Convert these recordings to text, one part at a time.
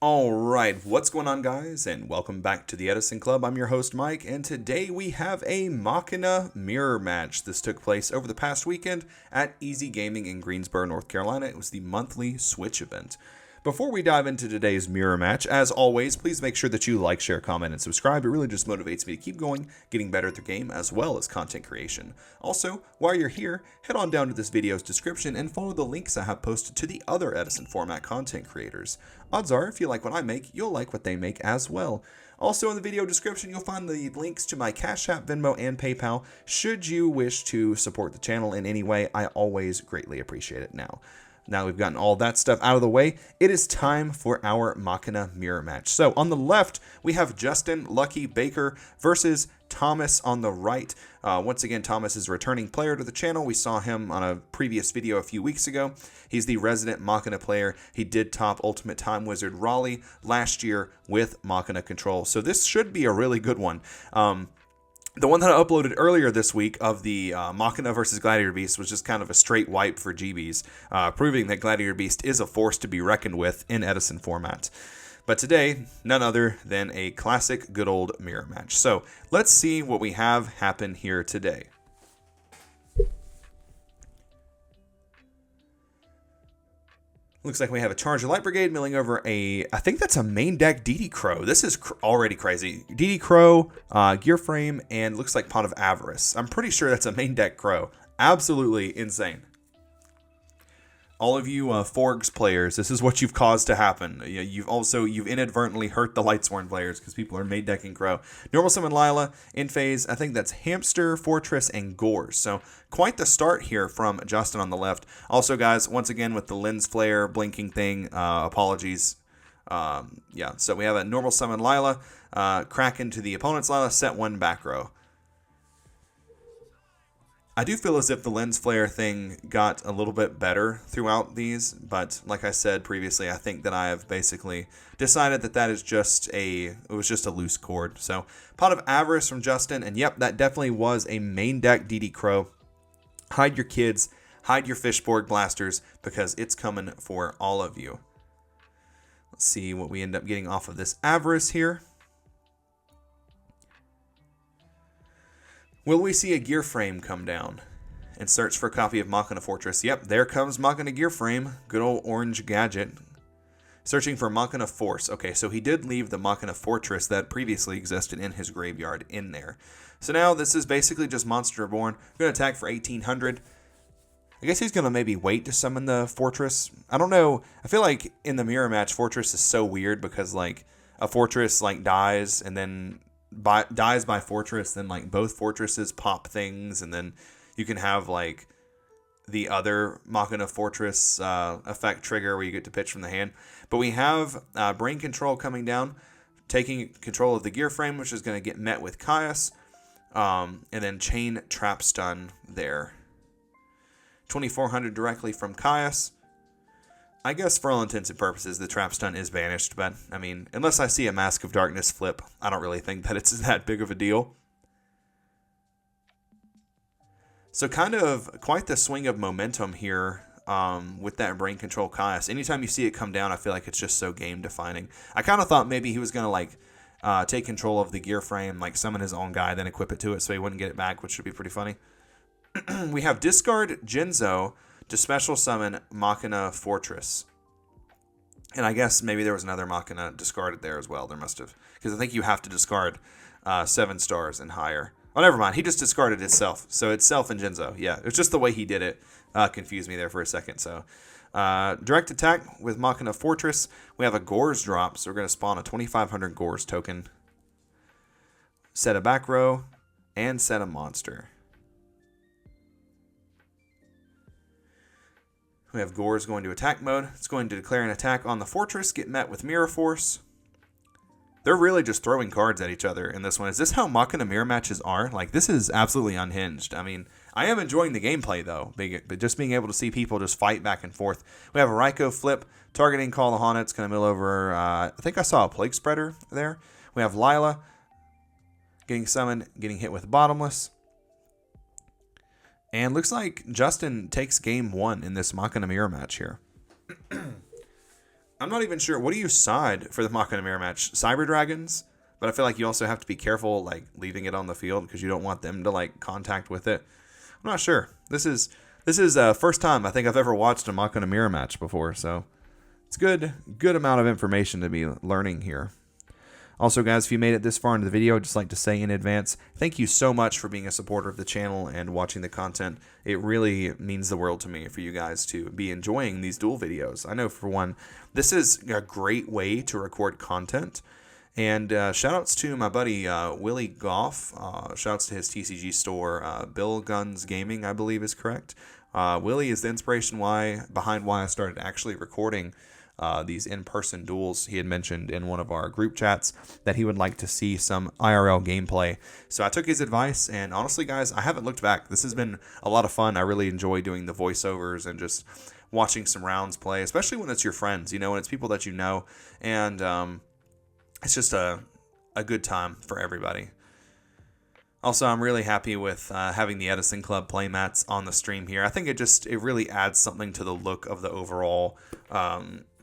Alright, what's going on guys, and welcome back to the Edison Club. I'm your host Mike, and today we have a Machina mirror match. This took place over the past weekend at Easy Gaming in Greensboro, North Carolina. It was the monthly Switch event. Before we dive into today's mirror match, as always, please make sure that you like, share, comment, and subscribe. It really just motivates me to keep going, getting better at the game, as well as content creation. Also, while you're here, head on down to this video's description and follow the links I have posted to the other Edison format content creators. Odds are, if you like what I make, you'll like what they make as well. Also in the video description, you'll find the links to my Cash App, Venmo, and PayPal. Should you wish to support the channel in any way, I always greatly appreciate it. Now we've gotten all that stuff out of the way, it is time for our Machina mirror match. So on the left, we have Justin Lucky Baker versus Thomas on the right. Once again, Thomas is a returning player to the channel. We saw him on a previous video a few weeks ago. He's the resident Machina player. He did top Ultimate Time Wizard Raleigh last year with Machina Control. So this should be a really good one. The one that I uploaded earlier this week of the Machina versus Gladiator Beast was just kind of a straight wipe for GBs, proving that Gladiator Beast is a force to be reckoned with in Edison format. But today, none other than a classic good old mirror match. So let's see what we have happen here today. Looks like we have a Charger Light Brigade milling over I think that's a main deck DD Crow. This is already crazy. DD Crow, Gear Frame, and looks like Pot of Avarice. I'm pretty sure that's a main deck Crow. Absolutely insane. All of you Forgs players, this is what you've caused to happen. You've inadvertently hurt the Lightsworn players because people are main decking Crow. Normal Summon Lila, in phase, I think that's Hamster, Fortress, and Gores. So quite the start here from Justin on the left. Also guys, once again with the lens flare blinking thing, apologies. Yeah, so we have a Normal Summon Lila, crack into the opponent's Lila, set one back row. I do feel as if the lens flare thing got a little bit better throughout these, but like I said previously, I think that I have basically decided that it was just a loose chord. So Pot of Avarice from Justin, and yep, that definitely was a main deck DD Crow. Hide your kids, hide your Fishborg blasters, because it's coming for all of you. Let's see what we end up getting off of this Avarice here. Will we see a Gear Frame come down and search for a copy of Machina Fortress? Yep, there comes Machina Gear Frame. Good old orange gadget. Searching for Machina Force. Okay, so he did leave the Machina Fortress that previously existed in his graveyard in there. So now this is basically just Monster Reborn. Going to attack for 1800. I guess he's going to maybe wait to summon the Fortress. I don't know. I feel like in the mirror match, Fortress is so weird because like a Fortress like dies and then dies by Fortress, then like both Fortresses pop things, and then you can have like the other Machina Fortress effect trigger where you get to pitch from the hand. But we have Brain Control coming down, taking control of the Gear Frame, which is going to get met with Caius, and then Chain Trap Stun there. 2400 directly from Caius. I guess for all intents and purposes, the Trap Stun is banished, but, I mean, unless I see a Mask of Darkness flip, I don't really think that it's that big of a deal. So kind of quite the swing of momentum here with that Brain Control Caius. Anytime you see it come down, I feel like it's just so game-defining. I kind of thought maybe he was going to, like, take control of the Gear Frame, like summon his own guy, then equip it to it so he wouldn't get it back, which would be pretty funny. We have Discard Genzo to special summon Machina Fortress. And I guess maybe there was another Machina discarded there as well. There must have. Because I think you have to discard 7 stars and higher. Oh, never mind. He just discarded itself. So it's Self and Genzo. Yeah, it's just the way he did it. Confused me there for a second. So direct attack with Machina Fortress. We have a Gores drop. So we're going to spawn a 2500 Gores token. Set a back row. And set a monster. We have Gores going to attack mode. It's going to declare an attack on the Fortress, get met with Mirror Force. They're really just throwing cards at each other in this one. Is this how Machina mirror matches are? Like, this is absolutely unhinged. I mean, I am enjoying the gameplay, though. But just being able to see people just fight back and forth. We have a Raikou flip, targeting Call the Haunted. It's going to mill over, I think I saw a Plague Spreader there. We have Lila getting summoned, getting hit with Bottomless. And looks like Justin takes game 1 in this Machina mirror match here. I'm not even sure. What do you side for the Machina Mirror match? Cyber Dragons? But I feel like you also have to be careful, like, leaving it on the field because you don't want them to, like, contact with it. I'm not sure. This is first time I think I've ever watched a Machina Mirror match before, so it's good amount of information to be learning here. Also, guys, if you made it this far into the video, I'd just like to say in advance, thank you so much for being a supporter of the channel and watching the content. It really means the world to me for you guys to be enjoying these duel videos. I know, for one, this is a great way to record content. And shout-outs to my buddy Willie Goff. Shout-outs to his TCG store, Bill Guns Gaming, I believe is correct. Willie is the inspiration behind why I started actually recording these in-person duels. He had mentioned in one of our group chats that he would like to see some IRL gameplay. So I took his advice, and honestly, guys, I haven't looked back. This has been a lot of fun. I really enjoy doing the voiceovers and just watching some rounds play, especially when it's your friends, when it's people that you know, and it's just a good time for everybody. Also, I'm really happy with having the Edison Club playmats on the stream here. I think it really adds something to the look of the overall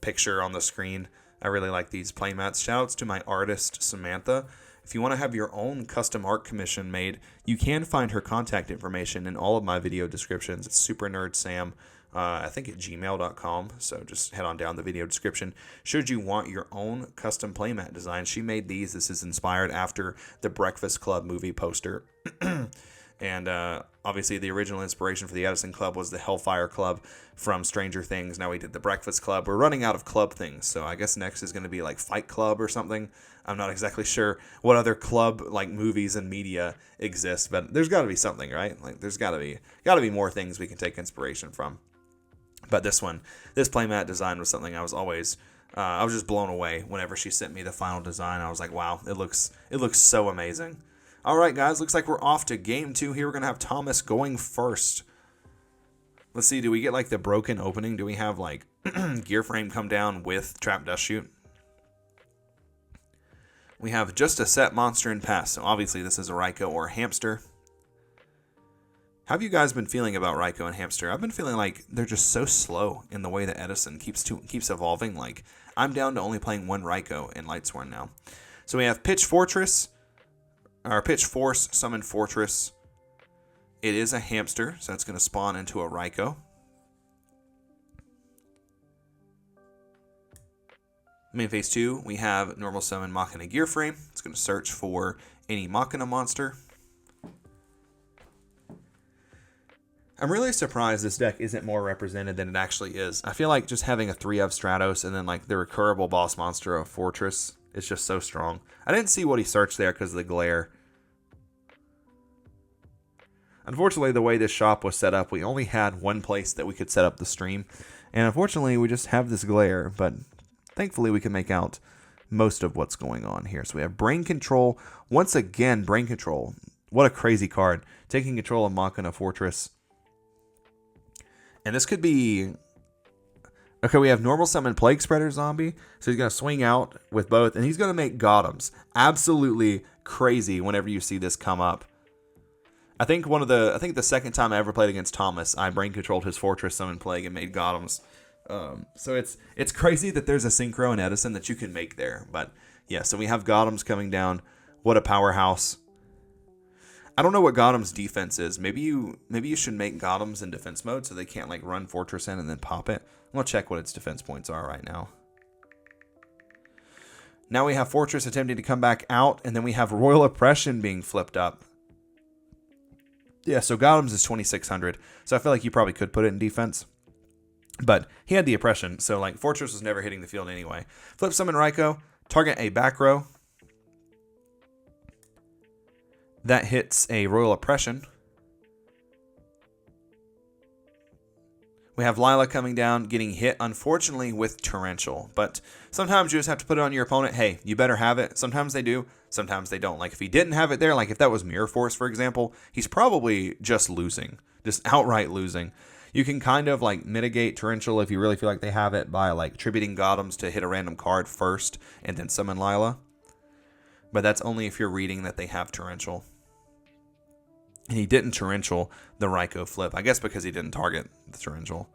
picture on the screen. I really like these playmats. Shoutouts to my artist, Samantha. If you want to have your own custom art commission made, you can find her contact information in all of my video descriptions. It's SuperNerdSam, I think at gmail.com. So just head on down the video description. Should you want your own custom playmat design, she made these. This is inspired after the Breakfast Club movie poster. And obviously the original inspiration for the Edison Club was the Hellfire Club from Stranger Things. Now we did the Breakfast Club. We're running out of club things, so I guess next is going to be like Fight Club or something. I'm not exactly sure what other club like movies and media exist, but there's got to be something, right? Like there's got to be more things we can take inspiration from. But this playmat design was something I was just blown away whenever she sent me the final design. I was like, wow, it looks so amazing. All right, guys, looks like we're off to game 2 here. We're going to have Thomas going first. Let's see, do we get like the broken opening? Do we have like gear frame come down with trap dust shoot? We have just a set monster and pass. So obviously this is a Raikou or a Hamster. How have you guys been feeling about Raikou and Hamster? I've been feeling like they're just so slow in the way that Edison keeps evolving. Like, I'm down to only playing one Raikou in Lightsworn now. So we have Pitch Force, Summon Fortress. It is a Hamster, so it's going to spawn into a Raikou. Main phase 2, we have Normal Summon Machina Gear Frame. It's going to search for any Machina monster. I'm really surprised this deck isn't more represented than it actually is. I feel like just having a 3 of Stratos and then like the recurable boss monster of Fortress is just so strong. I didn't see what he searched there because of the glare. Unfortunately, the way this shop was set up, we only had one place that we could set up the stream. And unfortunately, we just have this glare, but thankfully we can make out most of what's going on here. So we have Brain Control. Once again, Brain Control. What a crazy card. Taking control of Machina Fortress. And this could be... Okay, we have Normal Summon Plague Spreader Zombie. So he's going to swing out with both. And he's going to make Gotems. Absolutely crazy whenever you see this come up. I think the second time I ever played against Thomas, I brain controlled his Fortress Summon Plague and made Gotems. So it's crazy that there's a synchro in Edison that you can make there. But yeah, so we have Gotems coming down. What a powerhouse. I don't know what Gotem's defense is. Maybe you should make Gotems in defense mode so they can't like run Fortress in and then pop it. I'm going to check what its defense points are right now. Now we have Fortress attempting to come back out, and then we have Royal Oppression being flipped up. Yeah, so Gotems is 2600, so I feel like you probably could put it in defense. But he had the Oppression, so like Fortress was never hitting the field anyway. Flip Summon Raikou, target a back row. That hits a Royal Oppression. We have Lila coming down, getting hit, unfortunately, with Torrential. But sometimes you just have to put it on your opponent. Hey, you better have it. Sometimes they do. Sometimes they don't. Like, if he didn't have it there, like if that was Mirror Force, for example, he's probably just losing. Just outright losing. You can kind of, like, mitigate Torrential if you really feel like they have it by, like, tributing Gotems to hit a random card first and then summon Lila. But that's only if you're reading that they have Torrential. And he didn't Torrential the Raikou flip. I guess because he didn't target the Torrential.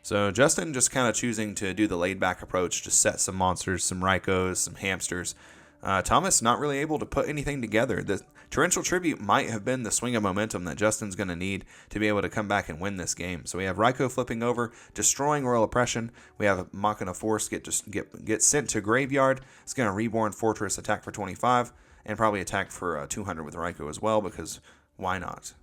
So Justin just kind of choosing to do the laid-back approach, just set some monsters, some Rykos, some hamsters. Thomas not really able to put anything together. The Torrential Tribute might have been the swing of momentum that Justin's going to need to be able to come back and win this game. So we have Ryko flipping over, destroying Royal Oppression. We have Machina Force get sent to Graveyard. It's going to Reborn Fortress, attack for 25, and probably attack for 200 with Ryko as well, because why not?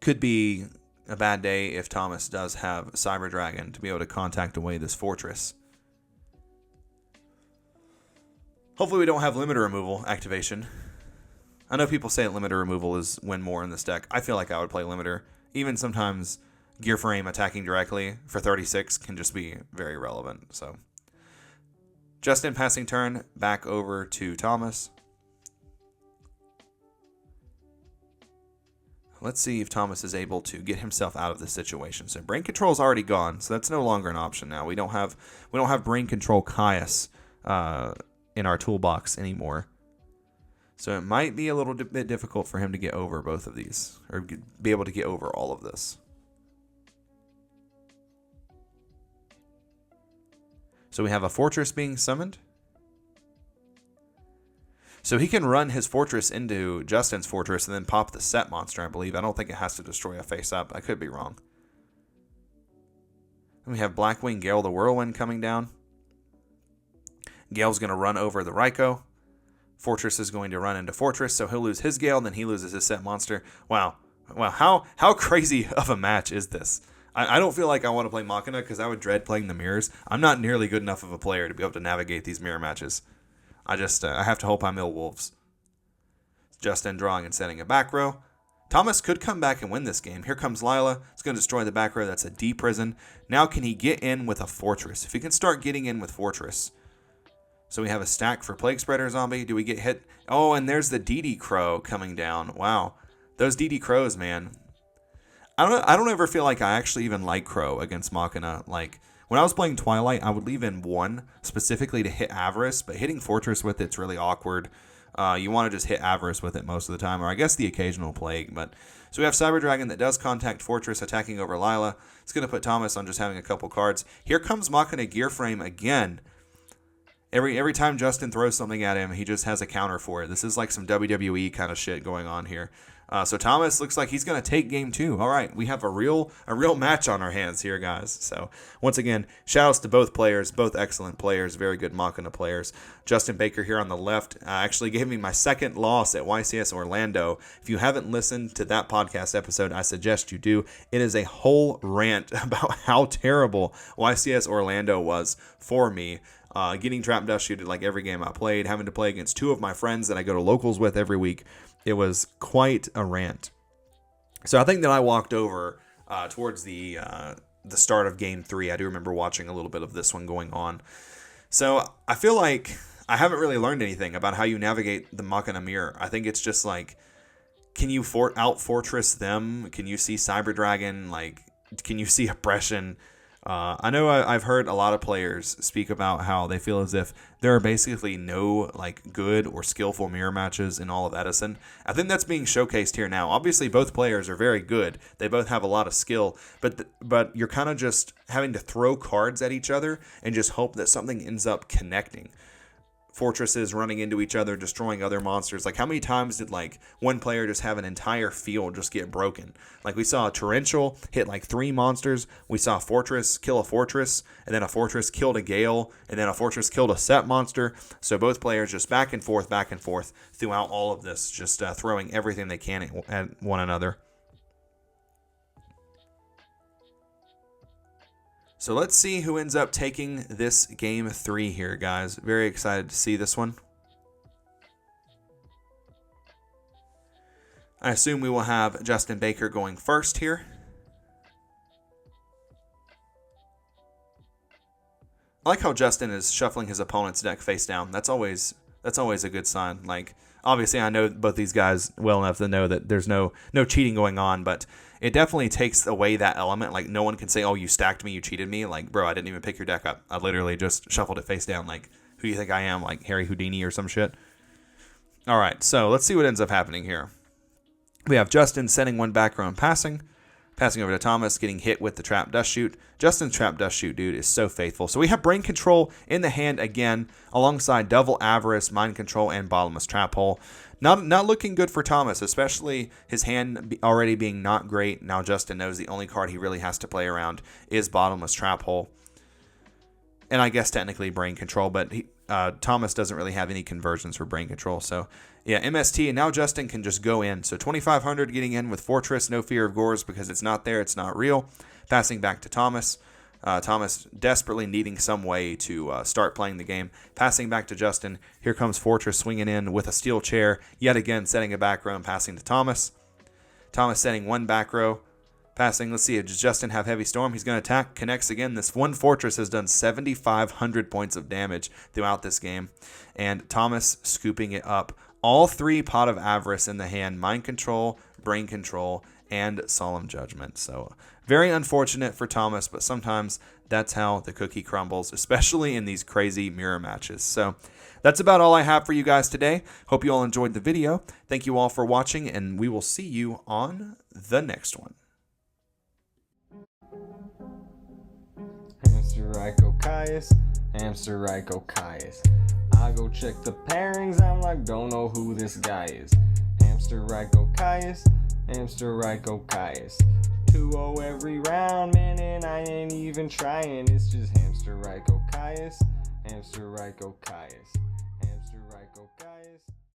Could be a bad day if Thomas does have Cyber Dragon to be able to contact away this fortress. Hopefully we don't have limiter removal activation. I know people say that limiter removal is win more in this deck. I feel like I would play limiter. Even sometimes Gear Frame attacking directly for 36 can just be very relevant. So Justin passing turn, back over to Thomas. Let's see if Thomas is able to get himself out of this situation. So Brain Control is already gone, so that's no longer an option now. We don't have Brain Control Caius in our toolbox anymore. So it might be a little bit difficult for him to get over both of these, or be able to get over all of this. So we have a fortress being summoned. So he can run his fortress into Justin's fortress and then pop the set monster, I believe. I don't think it has to destroy a face-up. I could be wrong. And we have Blackwing Gale the Whirlwind coming down. Gale's going to run over the Ryko. Fortress is going to run into Fortress, so he'll lose his Gale, and then he loses his set monster. Wow. How crazy of a match is this? I don't feel like I want to play Machina because I would dread playing the mirrors. I'm not nearly good enough of a player to be able to navigate these mirror matches. I have to hope I'm ill wolves. Justin drawing and setting a back row. Thomas could come back and win this game. Here comes Lila. It's going to destroy the back row. That's a D prison. Now can he get in with a fortress? If he can start getting in with fortress. So we have a stack for Plague Spreader Zombie. Do we get hit? Oh, and there's the DD Crow coming down. Wow. Those DD Crows, man. I don't ever feel like I actually even like Crow against Machina. Like, when I was playing Twilight, I would leave in one specifically to hit Avarice, but hitting Fortress with it's really awkward. You want to just hit Avarice with it most of the time, or I guess the occasional Plague. But so we have Cyber Dragon that does contact Fortress, attacking over Lila. It's going to put Thomas on just having a couple cards. Here comes Machina Gear Frame again. Every time Justin throws something at him, he just has a counter for it. This is like some WWE kind of shit going on here. So Thomas looks like he's going to take game 2. All right, we have a real match on our hands here, guys. So once again, shout-outs to both players, both excellent players, very good Machina players. Justin Baker here on the left actually gave me my second loss at YCS Orlando. If you haven't listened to that podcast episode, I suggest you do. It is a whole rant about how terrible YCS Orlando was for me. Getting trap dust shooted like every game I played, having to play against 2 of my friends that I go to locals with every week. It was quite a rant. So I think that I walked over towards the start of game 3. I do remember watching a little bit of this one going on. So I feel like I haven't really learned anything about how you navigate the Machina Mirror. I think it's just like, can you out-fortress them? Can you see Cyber Dragon? Like, can you see Oppression? I know I've heard a lot of players speak about how they feel as if there are basically no like good or skillful mirror matches in all of Edison. I think that's being showcased here now. Obviously, both players are very good. They both have a lot of skill, but you're kind of just having to throw cards at each other and just hope that something ends up connecting. Fortresses running into each other, destroying other monsters. Like, how many times did like one player just have an entire field just get broken? Like, we saw a Torrential hit like 3 monsters. We saw a Fortress kill a Fortress, and then a Fortress killed a Gale, and then a Fortress killed a set monster. So both players just back and forth throughout all of this, just throwing everything they can at one another. So let's see who ends up taking this game 3 here, guys. Very excited to see this one. I assume we will have Justin Baker going first here. I like how Justin is shuffling his opponent's deck face down. That's always a good sign. Like, obviously, I know both these guys well enough to know that there's no cheating going on, but it definitely takes away that element. Like, no one can say, oh, you stacked me, you cheated me. Like, bro, I didn't even pick your deck up. I literally just shuffled it face down. Like, who do you think I am? Like, Harry Houdini or some shit? All right, so let's see what ends up happening here. We have Justin sending one back row and passing over to Thomas, getting hit with the trap dust shoot. Justin's trap dust shoot, dude, is so faithful. So we have Brain Control in the hand again, alongside Double Avarice, Mind Control, and Bottomless Trap Hole. Not looking good for Thomas, especially his hand already being not great. Now Justin knows the only card he really has to play around is Bottomless Trap Hole. And I guess technically Brain Control, but Thomas doesn't really have any conversions for Brain Control. So yeah, MST, and now Justin can just go in. So 2,500 getting in with Fortress, no fear of Gores because it's not there, it's not real. Passing back to Thomas. Thomas desperately needing some way to start playing the game. Passing back to Justin. Here comes Fortress swinging in with a steel chair. Yet again, setting a back row and passing to Thomas. Thomas setting one back row. Passing, let's see, does Justin have Heavy Storm? He's going to attack, connects again. This one Fortress has done 7,500 points of damage throughout this game. And Thomas scooping it up. All 3 Pot of Avarice in the hand. Mind Control, Brain Control, and Solemn Judgment. So very unfortunate for Thomas, but sometimes that's how the cookie crumbles, especially in these crazy mirror matches. So that's about all I have for you guys today. Hope you all enjoyed the video. Thank you all for watching, and we will see you on the next one. Hamster Ryko Caius, Hamster Ryko Caius. I go check the pairings, I'm like, don't know who this guy is. Hamster Ryko Caius, Hamster Ryko Caius. 2-0 every round, man, and I ain't even trying. It's just Hamster Ryko Caius, Hamster Ryko Caius.